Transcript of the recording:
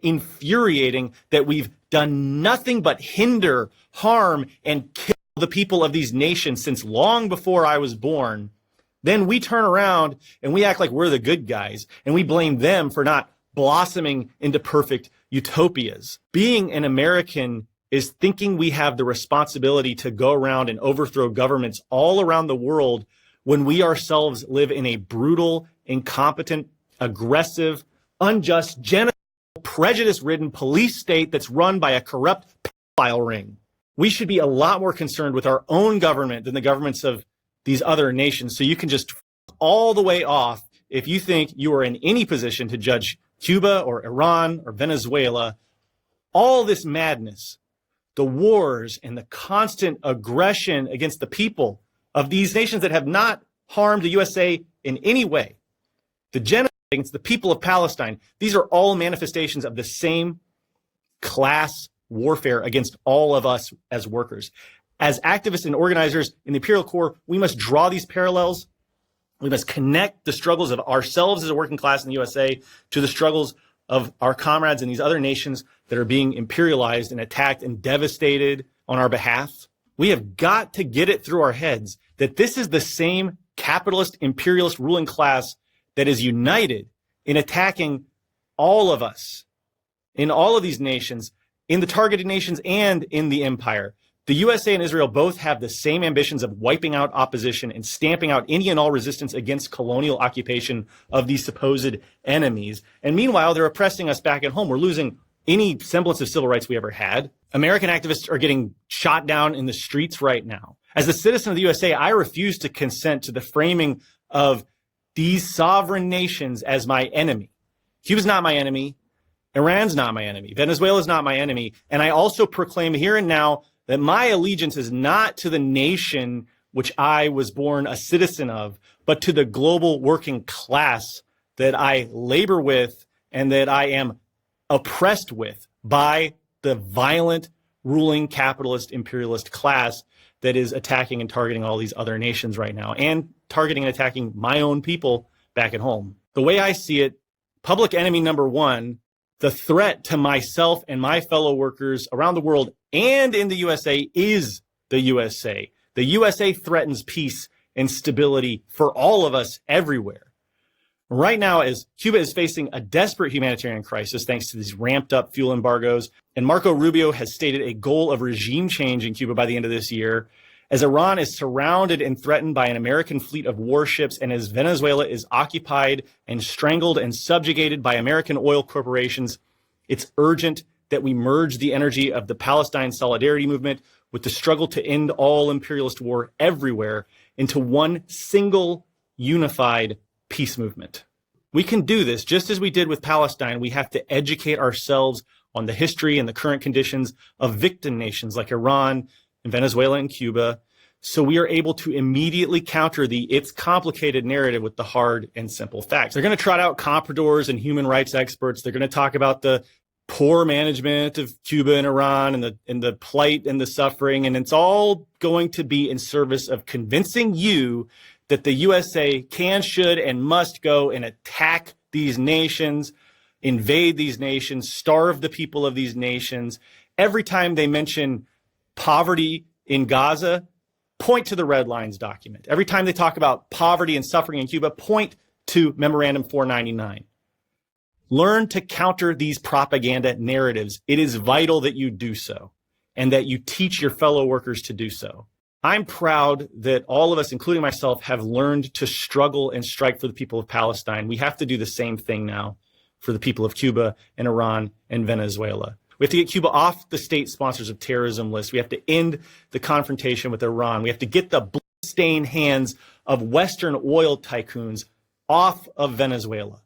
infuriating that we've done nothing but hinder, harm, and kill the people of these nations since long before I was born, then we turn around and we act like we're the good guys and we blame them for not blossoming into perfect utopias. Being an American is thinking we have the responsibility to go around and overthrow governments all around the world when we ourselves live in a brutal, incompetent, aggressive, unjust, genocidal, prejudice-ridden police state that's run by a corrupt pedophile ring. We should be a lot more concerned with our own government than the governments of these other nations. So you can just all the way off if you think you are in any position to judge Cuba or Iran or Venezuela. All this madness, the wars and the constant aggression against the people of these nations that have not harmed the USA in any way, the genocide against the people of Palestine, these are all manifestations of the same class warfare against all of us as workers. As activists and organizers in the Imperial Corps, we must draw these parallels. We must connect the struggles of ourselves as a working class in the USA to the struggles of our comrades in these other nations that are being imperialized and attacked and devastated on our behalf. We have got to get it through our heads that this is the same capitalist, imperialist ruling class that is united in attacking all of us in all of these nations, in the targeted nations and in the empire. The USA and Israel both have the same ambitions of wiping out opposition and stamping out any and all resistance against colonial occupation of these supposed enemies. And meanwhile, they're oppressing us back at home. We're losing any semblance of civil rights we ever had. American activists are getting shot down in the streets right now. As a citizen of the USA, I refuse to consent to the framing of these sovereign nations as my enemy. Cuba's not my enemy. Iran's not my enemy. Venezuela's not my enemy. And I also proclaim here and now that my allegiance is not to the nation which I was born a citizen of, but to the global working class that I labor with and that I am oppressed with by the violent ruling capitalist imperialist class that is attacking and targeting all these other nations right now and targeting and attacking my own people back at home. The way I see it, public enemy number one, the threat to myself and my fellow workers around the world and in the USA is the USA. The USA threatens peace and stability for all of us everywhere. Right now, as Cuba is facing a desperate humanitarian crisis thanks to these ramped up fuel embargoes, and Marco Rubio has stated a goal of regime change in Cuba by the end of this year, as Iran is surrounded and threatened by an American fleet of warships, and as Venezuela is occupied and strangled and subjugated by American oil corporations, it's urgent that we merge the energy of the Palestine Solidarity Movement with the struggle to end all imperialist war everywhere into one single unified peace movement. We can do this just as we did with Palestine. We have to educate ourselves on the history and the current conditions of victim nations like Iran and Venezuela and Cuba, so we are able to immediately counter the "it's complicated" narrative with the hard and simple facts. They're going to trot out compradors and human rights experts. They're going to talk about the poor management of Cuba and Iran and the plight and the suffering, and it's all going to be in service of convincing you that the USA can, should, and must go and attack these nations, invade these nations, starve the people of these nations. Every time they mention poverty in Gaza, point to the Red Lines document. Every time they talk about poverty and suffering in Cuba, point to Memorandum 499. Learn to counter these propaganda narratives. It is vital that you do so and that you teach your fellow workers to do so. I'm proud that all of us, including myself, have learned to struggle and strike for the people of Palestine. We have to do the same thing now for the people of Cuba and Iran and Venezuela. We have to get Cuba off the state sponsors of terrorism list. We have to end the confrontation with Iran. We have to get the blood-stained hands of Western oil tycoons off of Venezuela.